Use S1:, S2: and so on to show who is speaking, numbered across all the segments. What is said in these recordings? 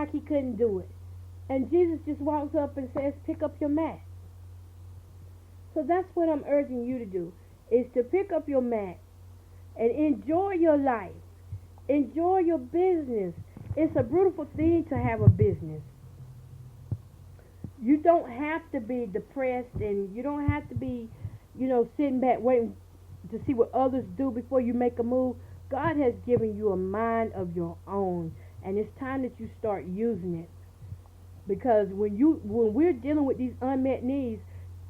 S1: like he couldn't do it. And Jesus just walks up and says, pick up your mat. So that's what I'm urging you to do, is to pick up your mat and enjoy your life. Enjoy your business. It's a beautiful thing to have a business. You don't have to be depressed, and you don't have to be, sitting back waiting to see what others do before you make a move. God has given you a mind of your own, and it's time that you start using it. Because when we're dealing with these unmet needs,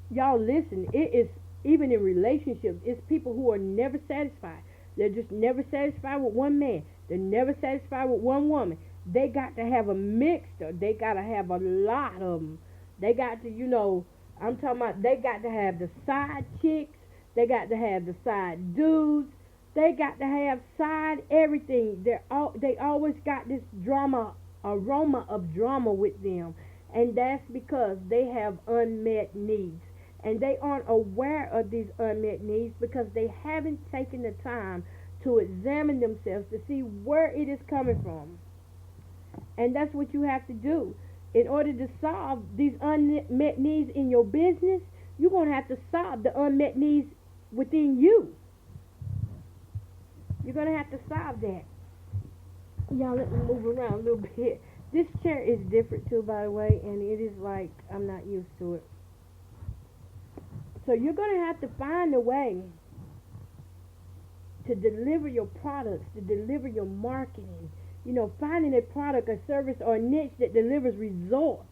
S1: y'all listen, it is, even in relationships, it's people who are never satisfied. They're just never satisfied with one man. They're never satisfied with one woman. They got to have a mixture. They got to have a lot of them. They got to, I'm talking about, they got to have the side chicks. They got to have the side dudes. They got to have side everything. They always got this aroma of drama with them. And that's because they have unmet needs. And they aren't aware of these unmet needs because they haven't taken the time to examine themselves to see where it is coming from. And that's what you have to do. In order to solve these unmet needs in your business, you're going to have to solve the unmet needs within you. You're going to have to solve that. Y'all, let me move around a little bit. This chair is different too, by the way, and it is like I'm not used to it. So you're going to have to find a way to deliver your products, to deliver your marketing. Finding a product, a service, or a niche that delivers results.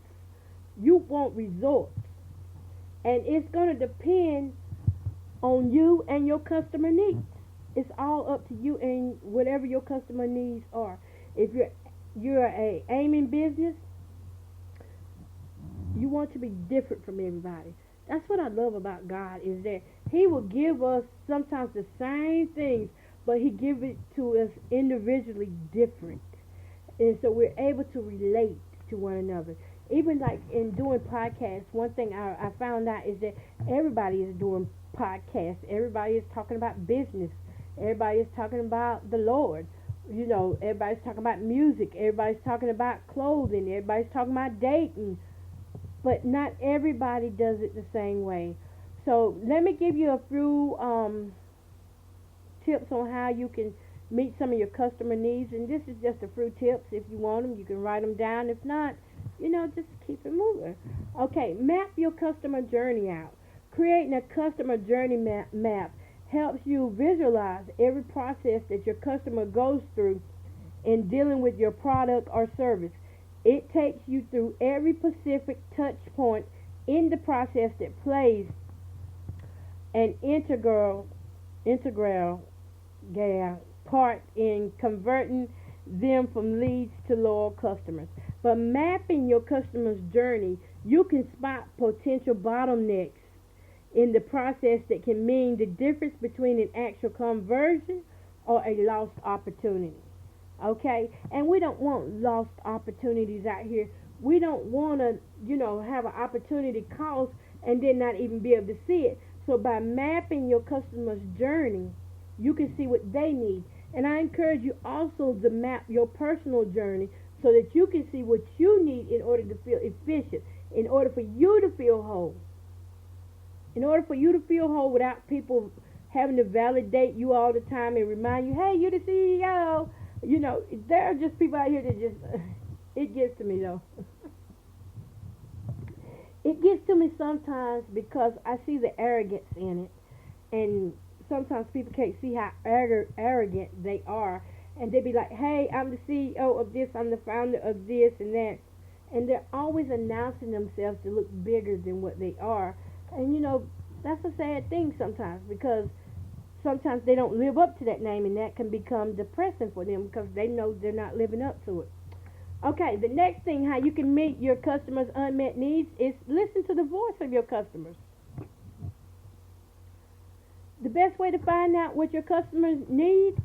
S1: You want results. And it's going to depend on you and your customer needs. It's all up to you and whatever your customer needs are. If you're a aiming business, you want to be different from everybody. That's what I love about God, is that he will give us sometimes the same things, but he gives it to us individually different. And so we're able to relate to one another. Even like in doing podcasts, one thing I found out is that everybody is doing podcasts. Everybody is talking about business. Everybody is talking about the Lord. Everybody's talking about music. Everybody's talking about clothing. Everybody's talking about dating. But not everybody does it the same way. So let me give you a few tips on how you can meet some of your customer needs. And this is just a few tips. If you want them, you can write them down. If not, just keep it moving. Okay, map your customer journey out. Creating a customer journey map helps you visualize every process that your customer goes through in dealing with your product or service. It takes you through every specific touch point in the process that plays an integral part in converting them from leads to loyal customers. By mapping your customer's journey, you can spot potential bottlenecks in the process that can mean the difference between an actual conversion or a lost opportunity. Okay? And we don't want lost opportunities out here. We don't want to, have an opportunity cost and then not even be able to see it. So by mapping your customer's journey, you can see what they need. And I encourage you also to map your personal journey so that you can see what you need in order to feel efficient, in order for you to feel whole. In order for you to feel whole without people having to validate you all the time and remind you, hey, you're the CEO. There are just people out here that just, it gets to me though. It gets to me sometimes because I see the arrogance in it. And sometimes people can't see how arrogant they are. And they be like, hey, I'm the CEO of this, I'm the founder of this and that. And they're always announcing themselves to look bigger than what they are. And that's a sad thing sometimes, because sometimes they don't live up to that name, and that can become depressing for them because they know they're not living up to it. Okay, the next thing, how you can meet your customers' unmet needs, is listen to the voice of your customers. The best way to find out what your customers need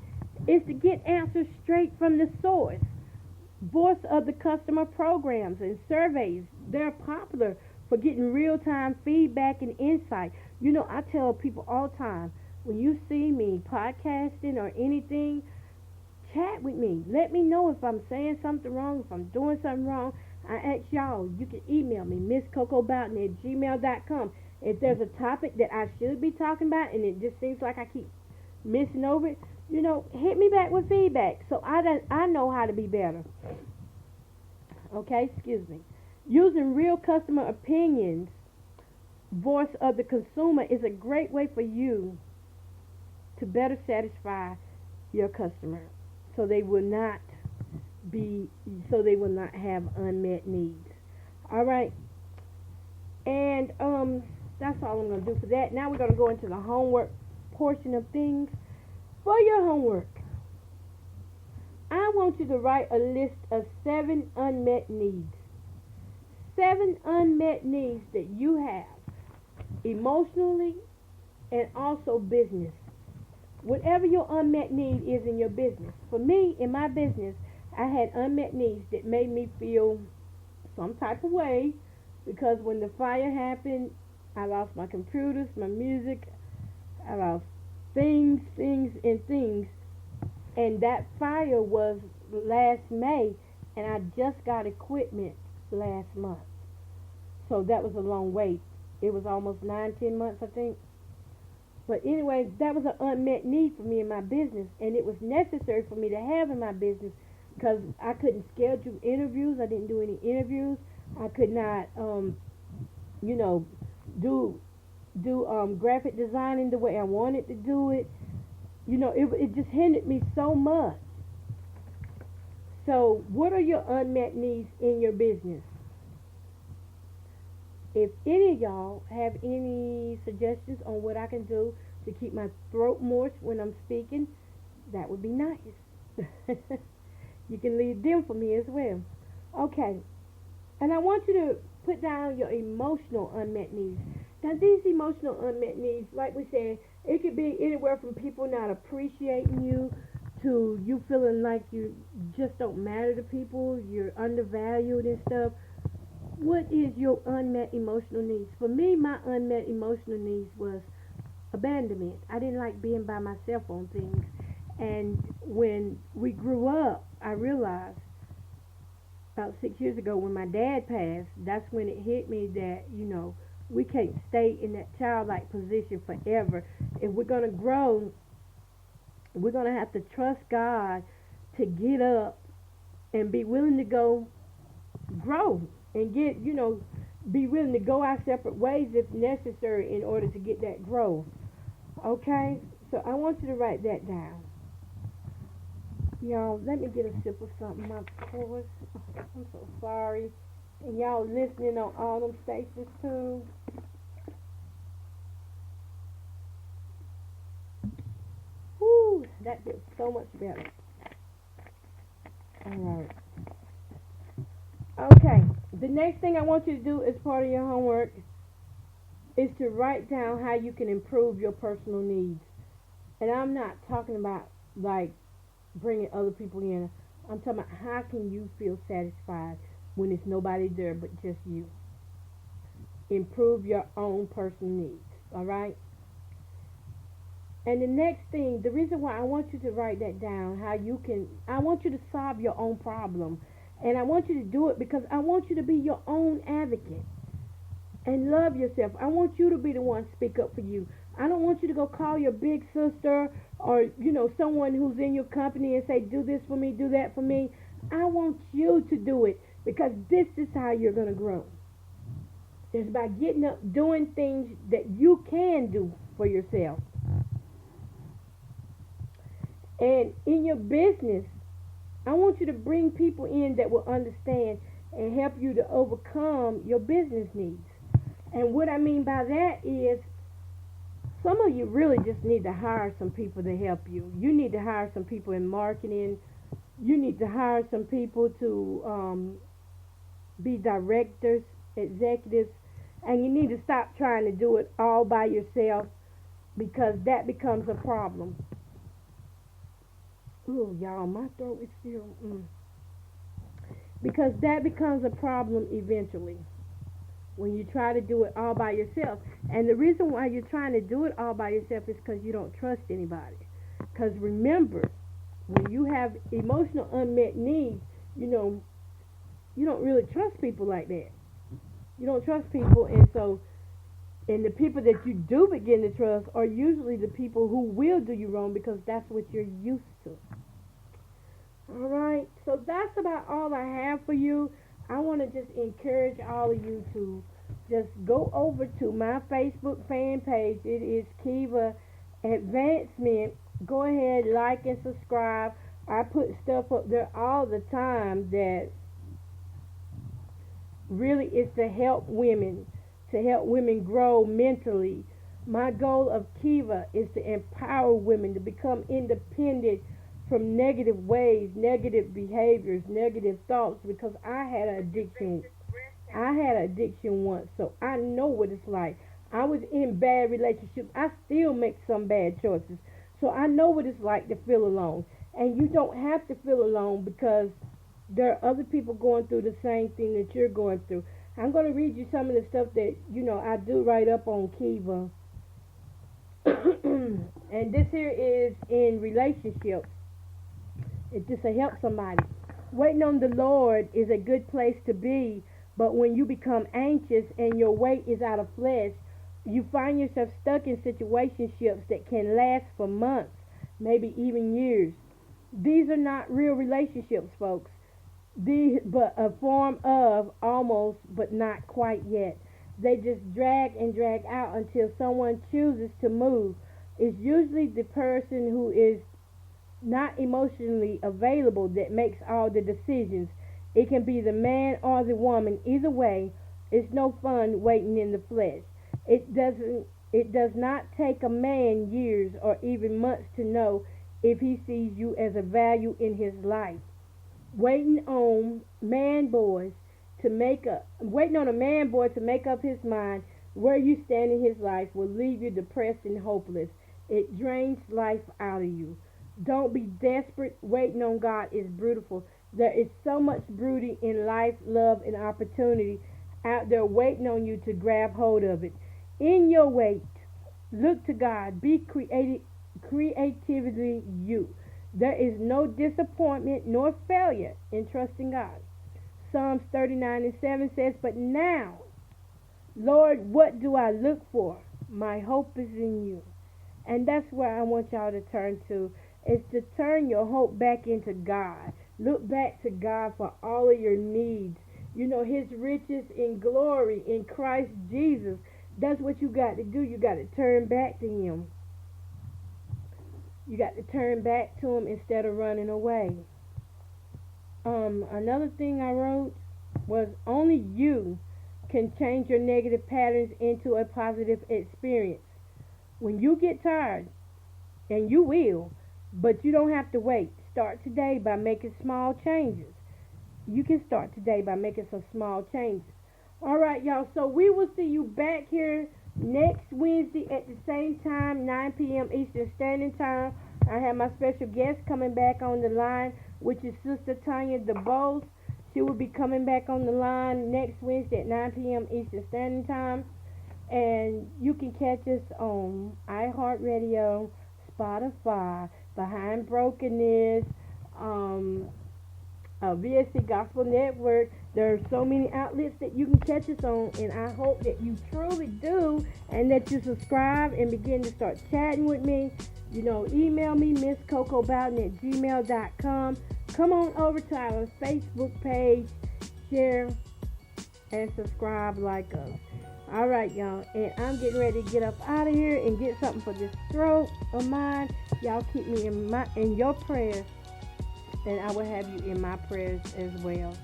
S1: is to get answers straight from the source. Voice of the customer programs and surveys, they're popular for getting real-time feedback and insight. I tell people all the time, when you see me podcasting or anything, chat with me. Let me know if I'm saying something wrong, if I'm doing something wrong. I ask y'all, you can email me, misscocoboughton@gmail.com. If there's a topic that I should be talking about and it just seems like I keep missing over it, hit me back with feedback so I know how to be better. Okay, excuse me. Using real customer opinions, voice of the consumer, is a great way for you to better satisfy your customer so they will not have unmet needs. All right. And that's all I'm going to do for that. Now we're going to go into the homework portion of things. For your homework, I want you to write a list of 7 unmet needs. 7 unmet needs that you have emotionally and also business. Whatever your unmet need is in your business. For me, in my business, I had unmet needs that made me feel some type of way because when the fire happened, I lost my computers, my music, I lost things, and that fire was last May, and I just got equipment last month. So that was a long wait. It was almost 9-10 months, I think. But anyway, that was an unmet need for me in my business, and it was necessary for me to have in my business because I couldn't schedule interviews. I didn't do any interviews. I could not, do graphic designing the way I wanted to do it. It just hindered me so much. So, what are your unmet needs in your business? If any of y'all have any suggestions on what I can do to keep my throat moist when I'm speaking, that would be nice. You can leave them for me as well. Okay. And I want you to put down your emotional unmet needs. Now, these emotional unmet needs, like we said, it could be anywhere from people not appreciating you to you feeling like you just don't matter to people, you're undervalued and stuff. What is your unmet emotional needs? For me, my unmet emotional needs was abandonment. I didn't like being by myself on things. And when we grew up, I realized about 6 years ago when my dad passed, that's when it hit me that, we can't stay in that childlike position forever. If we're going to grow, we're going to have to trust God to get up and be willing to go grow and be willing to go our separate ways if necessary in order to get that growth. Okay? So I want you to write that down. Y'all, let me get a sip of something. My voice, I'm so sorry. And y'all listening on all them stations too. Whoo, that feels so much better. Alright. Okay, the next thing I want you to do as part of your homework is to write down how you can improve your personal needs. And I'm not talking about like bringing other people in. I'm talking about how can you feel satisfied when there's nobody there but just you. Improve your own personal needs, all right? And the next thing, the reason why I want you to write that down, I want you to solve your own problem. And I want you to do it because I want you to be your own advocate and love yourself. I want you to be the one to speak up for you. I don't want you to go call your big sister or, someone who's in your company and say, do this for me, do that for me. I want you to do it because this is how you're going to grow. It's by getting up, doing things that you can do for yourself. And in your business, I want you to bring people in that will understand and help you to overcome your business needs. And what I mean by that is some of you really just need to hire some people to help you. You need to hire some people in marketing. You need to hire some people to be directors, executives, and you need to stop trying to do it all by yourself because that becomes a problem. Ooh, y'all, my throat is still... Because that becomes a problem eventually when you try to do it all by yourself. And the reason why you're trying to do it all by yourself is because you don't trust anybody. Because remember, when you have emotional unmet needs, you know, you don't really trust people like that. You don't trust people, and the people that you do begin to trust are usually the people who will do you wrong because that's what you're used to. All right, so that's about all I have for you. I want to just encourage all of you to just go over to my Facebook fan page. It is Kiva Advancement. Go ahead, like and subscribe. I put stuff up there all the time that really is to help women grow mentally. My goal of Kiva is to empower women to become independent from negative ways, negative behaviors, negative thoughts, because I had an addiction. I had an addiction once, so I know what it's like. I was in bad relationships. I still make some bad choices. So I know what it's like to feel alone. And you don't have to feel alone because there are other people going through the same thing that you're going through. I'm going to read you some of the stuff that, I do write up on Kiva. And this here is in relationships. It just to help somebody. Waiting on the Lord is a good place to be, but when you become anxious and your weight is out of flesh, you find yourself stuck in situationships that can last for months, maybe even years. These are not real relationships, folks. These, but a form of almost, but not quite yet. They just drag and drag out until someone chooses to move. It's usually the person who is not emotionally available that makes all the decisions. It can be the man or the woman. Either way, it's no fun waiting in the flesh. It does not take a man years or even months to know if he sees you as a value in his life. Waiting on a man boy to make up his mind where you stand in his life will leave you depressed and hopeless. It drains life out of you. Don't be desperate. Waiting on God is beautiful. There is so much beauty in life, love, and opportunity out there waiting on you to grab hold of it. In your wait, look to God. Be creatively you. There is no disappointment nor failure in trusting God. Psalms 39:7 says, "But now, Lord, what do I look for? My hope is in you." And that's where I want y'all to turn to, is to turn your hope back into God. Look back to God for all of your needs. His riches in glory in Christ Jesus. That's what you got to do. You got to turn back to Him. You got to turn back to Him instead of running away. Another thing I wrote was only you can change your negative patterns into a positive experience. When you get tired, and you will, but you don't have to wait. Start today by making small changes. You can start today by making some small changes. All right, y'all. So we will see you back here next Wednesday at the same time, 9 p.m. Eastern Standard Time. I have my special guest coming back on the line, which is Sister Tanya DeBose. She will be coming back on the line next Wednesday at 9 p.m. Eastern Standard Time. And you can catch us on iHeartRadio, Spotify, Behind Brokenness, VSC Gospel Network. There are so many outlets that you can catch us on, and I hope that you truly do, and that you subscribe and begin to start chatting with me. Email me, MissCocoBowden@gmail.com. Come on over to our Facebook page, share, and subscribe like us. All right, y'all, and I'm getting ready to get up out of here and get something for this throat of mine. Y'all keep me in your prayers, and I will have you in my prayers as well.